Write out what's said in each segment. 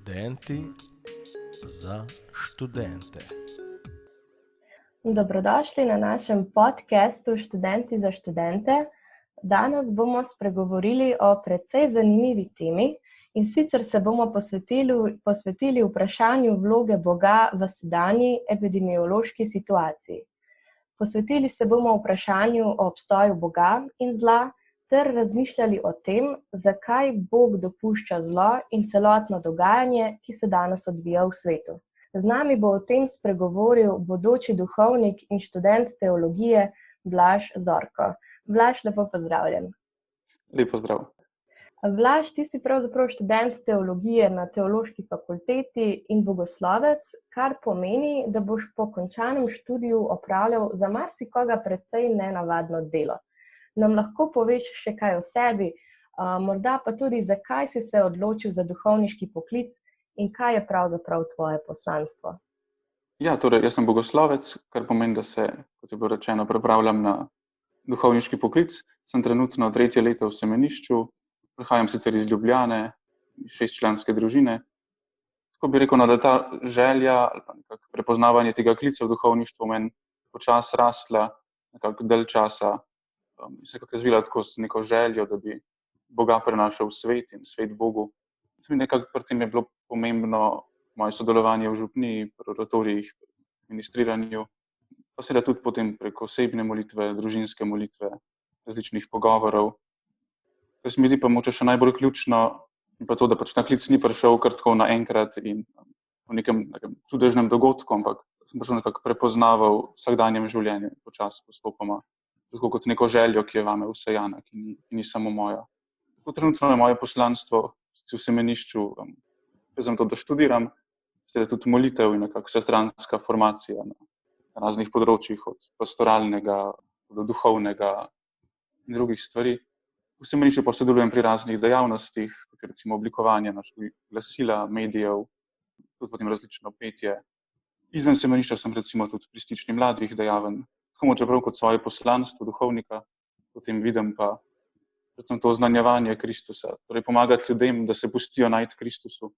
Študenti za študente. Dobrodošli na našem podcastu Študenti za študente. Danes bomo spregovorili o precej zanimivi temi, in sicer se bomo posvetili vprašanju vloge Boga v sedanji epidemiološki situaciji. Posvetili se bomo vprašanju o obstoju Boga in zla ter razmišljali o tem, zakaj Bog dopušča zlo in celotno dogajanje, ki se danes odvija v svetu. Z nami bo o tem spregovoril bodoči duhovnik in študent teologije Blaž Zorko. Blaž, lepo pozdravljen. Lep pozdrav. Blaž, ti si pravzaprav študent teologije na Teološki fakulteti in bogoslovec, kar pomeni, da boš po končanem študiju opravljal za marsikoga precej nenavadno delo. Nam lahko poveš še kaj o sebi, morda pa tudi, zakaj si se odločil za duhovniški poklic in kaj je pravzaprav tvoje poslanstvo? Ja, torej, jaz sem bogoslovec, kar pomeni, da se, kot je bilo rečeno, pripravljam na duhovniški poklic. Sem trenutno 3. leto v semenišču, prihajam sicer iz Ljubljane, iz 6-članske družine. Tako bi rekel, da ta želja ali pa nekako prepoznavanje tega klica v duhovništvu meni počasi rasla, nekako dalj časa. Se je razvila tako s neko željo, da bi Boga prenašal v svet in svet Bogu. Nekako pri tem je bilo pomembno moje sodelovanje v župniji, pri oratorijih, ministriranju, pa seveda tudi potem preko osebne molitve, družinske molitve, različnih pogovorov. To se mi zdi pa mogoče še najbolj ključno, in pa to, da pač ta klic ni prišel kar tako naenkrat in v nekem čudežnem dogodku, ampak sem prišel nekako prepoznaval v vsakdanjem življenju, počasi postopoma. Tako kot neko željo, ki je vame vsejana, ki ni samo moja. Tako trenutno je moje poslanstvo v semenišču, vezam to, da študiram, seveda tudi molitev in nekako vsestranska formacija na raznih področjih, od pastoralnega do duhovnega in drugih stvari. V semenišču pa sodelujem pri raznih dejavnostih, kot je recimo oblikovanje naših glasila, medijev, tudi potem različno petje. Izven semenišča sem recimo tudi pri Stični mladih dejaven. Tako čeprav kot svoje poslanstvo duhovnika, potem vidim pa predvsem to oznanjevanje Kristusa, torej pomagati ljudem, da se pustijo najti Kristusu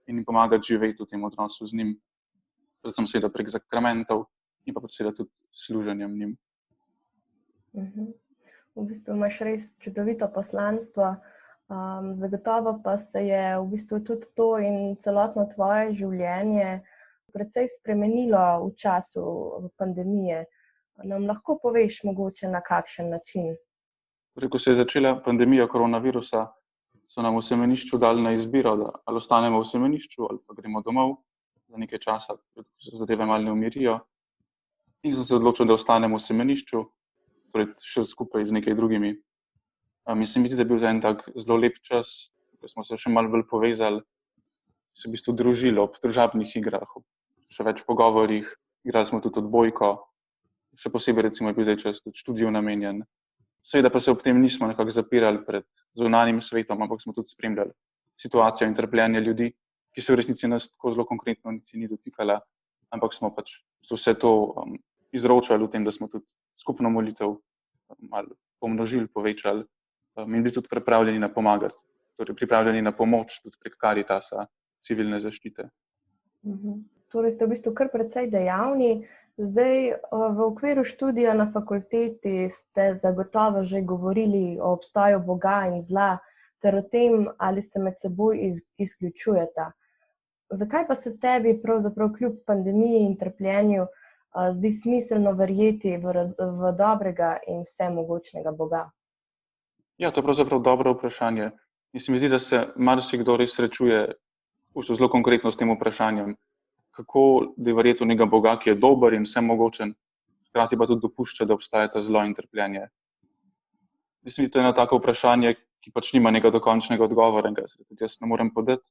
in jim pomagati živeti v tem odnosu z njim, predvsem seveda prek sakramentov in pa seveda tudi služenjem njim. V bistvu imaš res čudovito poslanstvo, zagotovo pa se je v bistvu tudi to in celotno tvoje življenje precej spremenilo v času pandemije. Nam lahko poveš mogoče na kakšen način? Ko se je začela pandemija koronavirusa, so nam v semenišču dali na izbiro, da ali ostanemo v semenišču ali pa gremo domov za nekaj časa, da se zadeve malo ne umirijo. In sem se odločil, da ostanem v semenišču, torej še skupaj z nekaj drugimi. Mislim, da je bil en tak zelo lep čas, ko smo se še malo bolj povezali, se v bistvu družili ob družabnih igrah, ob še več pogovorih, igrali smo tudi odbojko. Še posebej recimo je bil zdaj čas tudi študiju namenjen. Seveda pa se ob tem nismo nekako zapirali pred zunanjim svetom, ampak smo tudi spremljali situacijo in trpljenje ljudi, ki se v resnici nas tako zelo konkretno niti ni dotikala, ampak smo pač vse to izročali v tem, da smo tudi skupno molitev malo pomnožili, povečali in bili tudi pripravljeni na pomagati, torej pripravljeni na pomoč tudi prek Karitasa, civilne zaščite. Torej ste v bistvu kar precej dejavni. Zdaj, v okviru študija na fakulteti ste zagotovo že govorili o obstoju Boga in zla, ter o tem, ali se med seboj izključujeta. Zakaj pa se tebi pravzaprav kljub pandemiji in trpljenju zdi smiselno verjeti v dobrega in vsemogočnega Boga? Ja, to je pravzaprav dobro vprašanje. In se mi zdi, da se marsikdo res srečuje zelo konkretno s tem vprašanjem. Kako da je verjeti v nekega Boga, ki je dober in vsemogočen, hkrati pa tudi dopušča, da obstajata zlo in trpljenje. Mislim, da to je eno tako vprašanje, ki pač nima nekega dokončnega odgovora, in ga tudi jaz ne morem podati.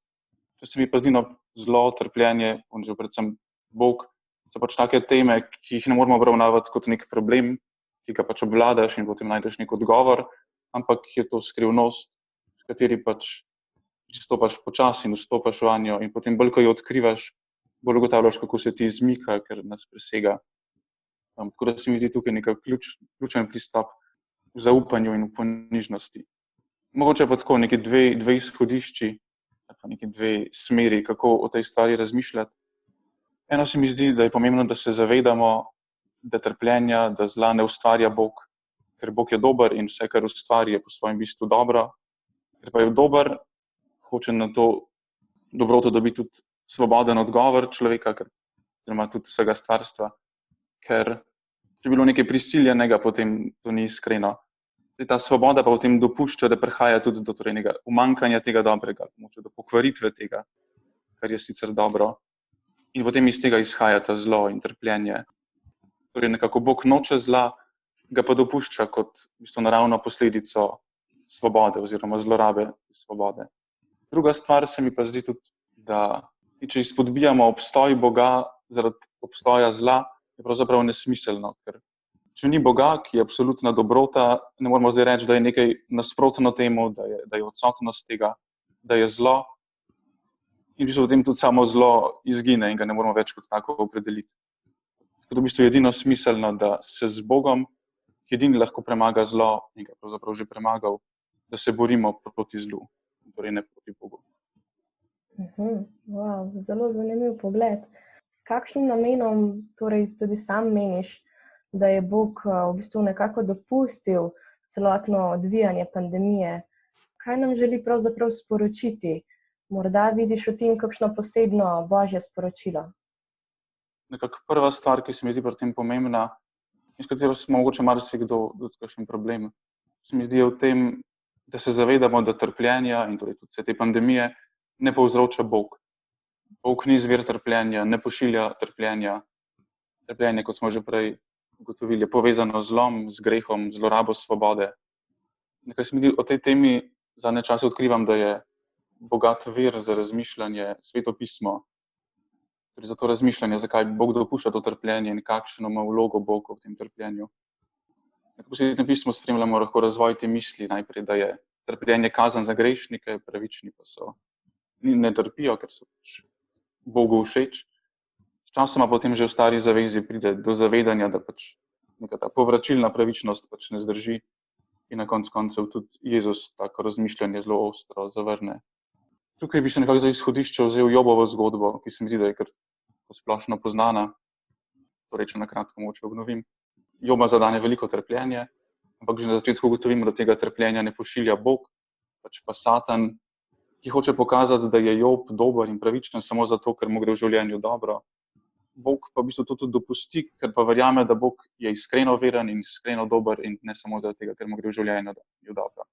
Če se mi pa zdi zlo, trpljenje, in že predvsem Bog, so pač take teme, ki jih ne moramo obravnavati kot nek problem, ki ga pač obvladaš in potem najdeš nek odgovor, ampak je to skrivnost, v kateri pač stopaš počasi in vstopaš vanjo in potem bolj, ko jo odkrivaš, bolj ugotavljaš, kako se ti izmika, ker nas presega. Tako da se mi zdi tukaj nekaj ključen pristop v zaupanju in v ponižnosti. Mogoče pa tako neki dve izhodišči, pa neki dve smeri, kako o tej stvari razmišljati. Eno se mi zdi, da je pomembno, da se zavedamo, da trpljenja, da zla ne ustvarja Bog, ker Bog je dober in vse, kar ustvari, je po svojem bistvu dobro. Ker pa je dober, hoče na to dobroto dobiti tudi svoboden odgovor človeka, oziroma tudi vsega stvarstva. Ker če bi bilo nekaj prisiljenega, potem to ni iskreno. Ta svoboda pa potem dopušča, da prihaja tudi do nekega umanjkanja tega dobrega, do pokvaritve tega, kar je sicer dobro. In potem iz tega izhaja ta zlo in trpljenje. Torej nekako Bog noče zla, ga pa dopušča kot v bistvu naravno posledico svobode oziroma zlorabe svobode. Druga stvar se mi pa zdi tudi, da če izpodbijamo obstoj Boga zaradi obstoja zla, je pravzaprav nesmiselno, ker če ni Boga, ki je absolutna dobrota, ne moramo zdaj reči, da je nekaj nasprotno temu, da je odsotnost tega, da je zlo. In v bistvu potem tudi samo zlo izgine in ga ne moramo več kot tako opredeliti. Tako v bistvu je edino smiselno, da se z Bogom, ki edini lahko premaga zlo in ga pravzaprav že premagal, da se borimo proti zlu, torej ne proti Bogu. Wow, zelo zanimiv pogled. S kakšnim namenom torej tudi sam meniš, da je Bog v bistvu nekako dopustil celotno odvijanje pandemije? Kaj nam želi pravzaprav sporočiti? Morda vidiš v tem kakšno posebno božje sporočilo? Nekako prva stvar, ki se mi zdi pri tem pomembna, in s katero smo mogoče marsikdo tudi kakšen problem, se mi zdi v tem, da se zavedamo, da trpljenja in torej tudi vse te pandemije ne povzroča Bog. Bog ni zvir trpljenja, ne pošilja trpljenja. Trpljenje, kot smo že prej ugotovili, je povezano z zlom, z grehom, zlorabo svobode. Nekaj se mi zdi o tej temi zadnje čase odkrivam, da je bogat vir za razmišljanje Sveto pismo. Torej za to razmišljanje, zakaj Bog dopušča to trpljenje in kakšno ima vlogo Bog v tem trpljenju. V Svetem pismu spremljamo lahko razvoj te misli, najprej, da je trpljenje kazen za grešnike, pravični pa so. Ne trpijo, ker so Bogu všeč. Sčasoma potem že v Stari zavezi pride do zavedanja, da neka ta povračilna pravičnost ne zdrži in na koncu koncev tudi Jezus tako razmišljanje zelo ostro zavrne. Tukaj bi se nekako za izhodišče vzel Jobovo zgodbo, ki se mi zdi, da je kar splošno poznana. Torej, če na kratko mogoče obnovim. Joba zadane veliko trpljenje, ampak že na začetku ugotovimo, da tega trpljenja ne pošilja Bog, pač pa Satan, ki hoče pokazati, da je Job dober in pravičen samo zato, ker mu gre v življenju dobro. Bog pa v bistvu to tudi dopusti, ker pa verjame, da Bog je iskreno veren in iskreno dober in ne samo zaradi tega, ker mu gre v življenju dobro.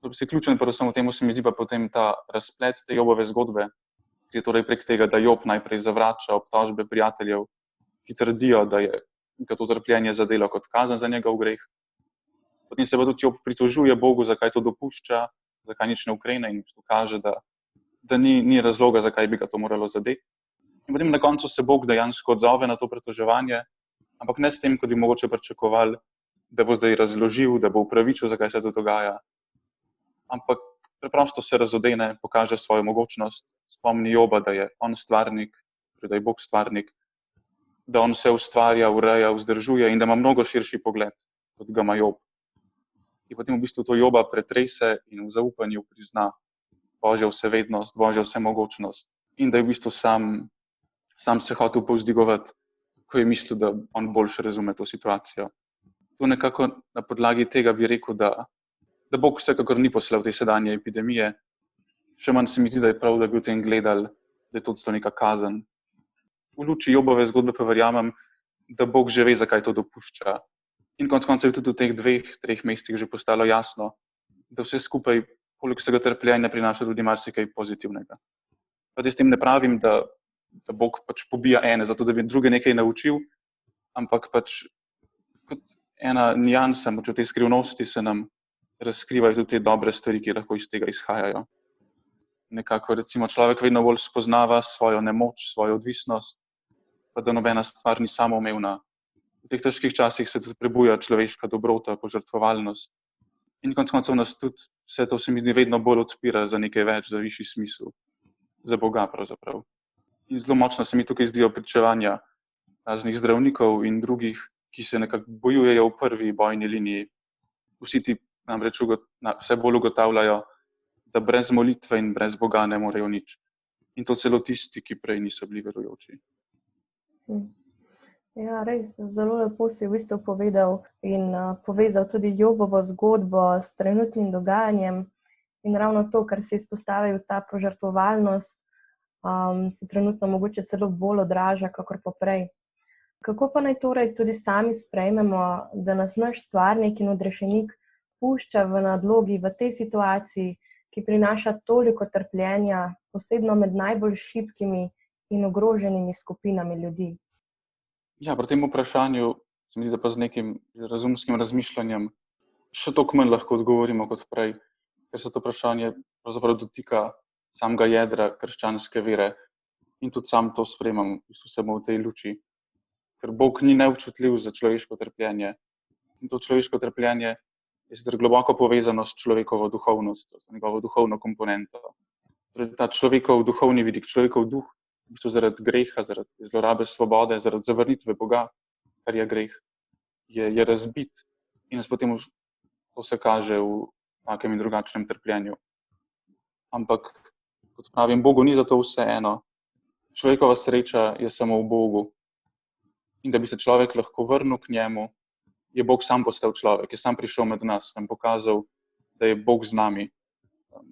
To bi se ključen, predvsem v tem se mi zdi pa potem ta razplet te Jobove zgodbe, ki je torej prek tega, da Job najprej zavrača obtožbe prijateljev, ki trdijo, da je to trpljenje zadelo kot kazen za njegov greh. Potem se pa tudi Job pritožuje Bogu, zakaj to dopušča, zakaj nič ne ukrene in kaže, da ni razloga, zakaj bi ga to moralo zadeti. In potem na koncu se Bog dejansko odzove na to pritoževanje, ampak ne s tem, kot bi mogoče pričakovali, da bo zdaj razložil, da bo upravičil, zakaj se to dogaja. Ampak preprosto se razodene, pokaže svojo mogočnost, spomni Joba, da je on stvarnik, da je Bog stvarnik, da on vse ustvarja, ureja, vzdržuje in da ima mnogo širši pogled, kot ga ima Job. In potem v bistvu to Joba pretrese in v zaupanju prizna Božjo vsevednost, Božjo vsemogočnost in da je v bistvu sam se hotel povzdigovati, ko je mislil, da on boljše razume to situacijo. To nekako na podlagi tega bi rekel, da Bog vsekakor ni poslal te sedanje epidemije. Še manj se mi zdi, da je prav, da bi v tem gledali, da je to neka kazen. V luči Jobove zgodbe pa verjamem, da Bog že ve, zakaj to dopušča. In konec koncev je tudi v teh 2-3 mesecih že postalo jasno, da vse skupaj, poleg vsega trpljenja, prinaša tudi marsikaj pozitivnega. Jaz s tem ne pravim, da Bog pobija ene, zato da bi druge nekaj naučil, ampak kot ena nijansa, v tej skrivnosti se nam razkrivajo tudi te dobre stvari, ki lahko iz tega izhajajo. Nekako recimo človek vedno bolj spoznava svojo nemoč, svojo odvisnost, pa da nobena stvar ni samoumevna. V teh težkih časih se tudi prebuja človeška dobrota, požrtvovalnost. In konec koncev nas tudi vse to se mi zdi vedno bolj odpira za nekaj več, za višji smisel, za Boga pravzaprav. In zelo močno se mi tukaj zdijo pričevanja raznih zdravnikov in drugih, ki se nekako bojujejo v prvi bojni liniji. Vsi ti namreč vse bolj ugotavljajo, da brez molitve in brez Boga ne morejo nič. In to celo tisti, ki prej niso bili verujoči. Ja, res, zelo lepo si v bistvu povedal in povezal tudi Jobovo zgodbo s trenutnim dogajanjem in ravno to, kar si izpostavil, ta požrtvovalnost, se trenutno mogoče celo bolj odraža, kakor poprej. Kako pa naj torej tudi sami sprejmemo, da nas naš stvarnik in odrešenik pušča v nadlogi v tej situaciji, ki prinaša toliko trpljenja, posebno med najbolj šibkimi in ogroženimi skupinami ljudi? Ja, pri tem vprašanju se mi zdi, da pa z nekim razumskim razmišljanjem še toliko manj lahko odgovorimo kot prej, ker se to vprašanje pravzaprav dotika samega jedra krščanske vere in tudi sam to sprejemam samo v tej luči. Ker Bog ni neobčutljiv za človeško trpljenje in to človeško trpljenje je sicer globoko povezano s človekovo duhovnostjo, s njegovo duhovno komponento. Torej, ta človekov duhovni vidik, človekov duh, v bistvu zaradi greha, zaradi zlorabe svobode, zaradi zavrnitve Boga, kar je greh, je razbit in nas potem to se kaže v takem in drugačnem trpljenju. Ampak, kot pravim, Bogu ni za to vseeno. Človekova sreča je samo v Bogu. In da bi se človek lahko vrnil k njemu, je Bog sam postal človek, je sam prišel med nas, nam pokazal, da je Bog z nami.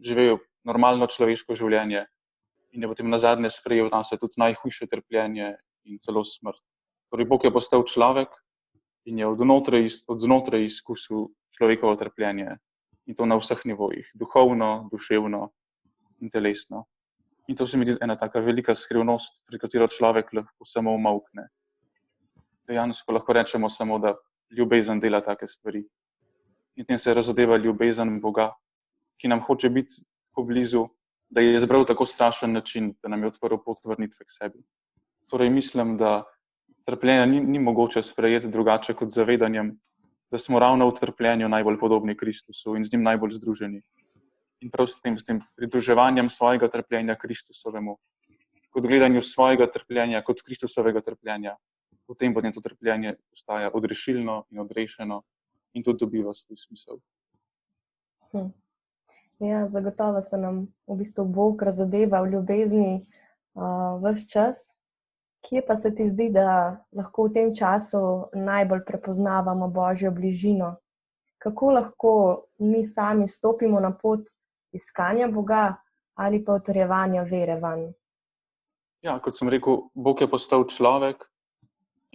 Živel normalno človeško življenje in je potem nazadnje sprejel nase tudi najhujše trpljenje in celo smrt. Torej, Bog je postal človek in je od znotraj izkusil človekovo trpljenje in to na vseh nivojih, duhovno, duševno in telesno. In to se mi zdi ena taka velika skrivnost, pri katero človek lahko samo umolkne. Dejansko lahko rečemo samo, da ljubezen dela take stvari. In tem se razodeva ljubezen Boga, ki nam hoče biti tako blizu, da je izbral tako strašen način, da nam je odprl pot vrnitve k sebi. Torej mislim, da trpljenja ni mogoče sprejeti drugače kot zavedanjem, da smo ravno v trpljenju najbolj podobni Kristusu in z njim najbolj združeni. In prav s tem pridruževanjem svojega trpljenja Kristusovemu, kot gledanju svojega trpljenja kot Kristusovega trpljenja, potem to trpljenje postaja odrešilno in odrešeno in tudi dobiva svoj smisel. Ja, zagotovo se nam v bistvu Bog razodeva v ljubezni ves čas. Kje pa se ti zdi, da lahko v tem času najbolj prepoznavamo Božjo bližino? Kako lahko mi sami stopimo na pot iskanja Boga ali pa utrjevanja vere vanj? Ja, kot sem rekel, Bog je postal človek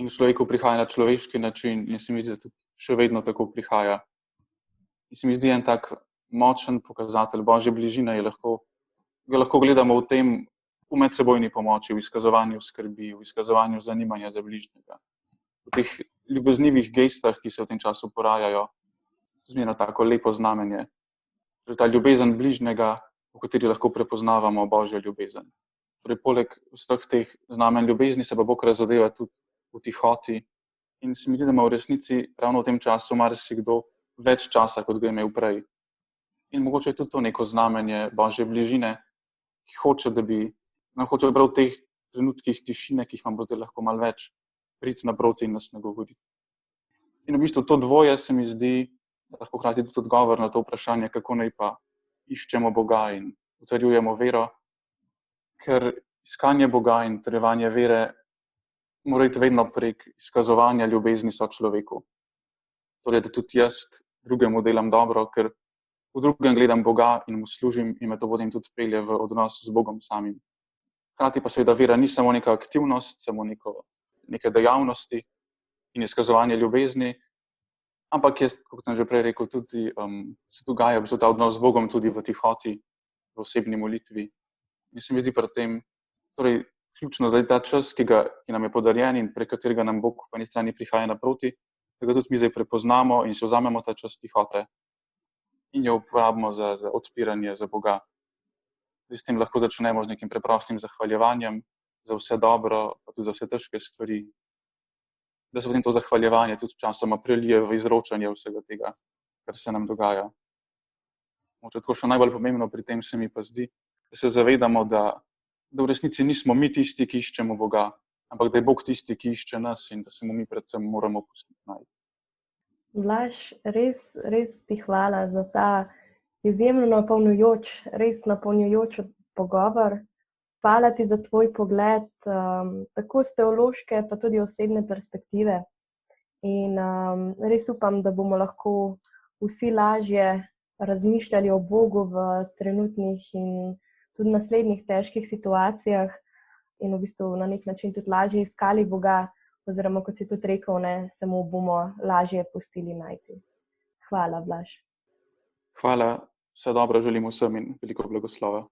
in človeku prihaja na človeški način in se mi zdi, da tudi še vedno tako prihaja. In se mi zdi en tak močen pokazatelj Božje bližine, ga lahko gledamo v medsebojni pomoči, v izkazovanju skrbi, v izkazovanju zanimanja za bližnjega. V teh ljubeznivih gestah, ki se v tem času porajajo, zmerno tako lepo znamenje. Torej, ta ljubezen bližnjega, v kateri lahko prepoznavamo Božjo ljubezen. Torej, poleg vseh teh znamen ljubezni se pa Bog razodeva tudi v tihoti in se mi zdi, da ima v resnici ravno v tem času marsikdo več časa, kot ga je imel prej. In mogoče je tudi to neko znamenje Božje bližine, ki hoče, da bi nam hoče prav v teh trenutkih tišine, ki jih imamo zdaj lahko malo več, priti naproti in nas nagovoriti. In v bistvu to dvoje se mi zdi, da lahko hkrati tudi odgovor na to vprašanje, kako naj pa iščemo Boga in utrjujemo vero, ker iskanje Boga in utrjevanje vere mora iti vedno prek izkazovanja ljubezni sočloveku. Torej, da tudi jaz drugemu delam dobro, ker v drugem gledam Boga in mu služim in me to potem tudi pelje v odnos z Bogom samim. Hkrati pa seveda vera ni samo neka aktivnost, samo neke dejavnosti in izkazovanje ljubezni, ampak je, kot sem že prej rekel, tudi se dogaja ta odnos z Bogom tudi v tihoti, v osebni molitvi. In se mi zdi pri tem, torej ključno, da je ta čas, ki nam je podarjen in prek katerega nam Bog po eni strani prihaja naproti, da ga tudi mi zdaj prepoznamo in si vzamemo ta čas tihote in jo uporabimo za odpiranje za Boga. S tem lahko začnemo z nekim preprostim zahvaljevanjem za vse dobro, pa tudi za vse težke stvari. Da se potem to zahvaljevanje tudi časoma prelije v izročanje vsega tega, kar se nam dogaja. Mogoče tako še najbolj pomembno pri tem se mi pa zdi, da se zavedamo, da v resnici nismo mi tisti, ki iščemo Boga, ampak da je Bog tisti, ki išče nas in da se mu mi predvsem moramo pustiti najti. Blaž, res ti hvala za ta izjemno napolnjujoč, res napolnjujoč pogovor. Hvala ti za tvoj pogled, tako z teološke, pa tudi osebne perspektive. In res upam, da bomo lahko vsi lažje razmišljali o Bogu v trenutnih in tudi naslednjih težkih situacijah in v bistvu na nek način tudi lažje iskali Boga, oziroma kot si tudi rekel, ne, se mu bomo lažje pustili najti. Hvala, Blaž. Hvala, vse dobro želim vsem in veliko blagoslova.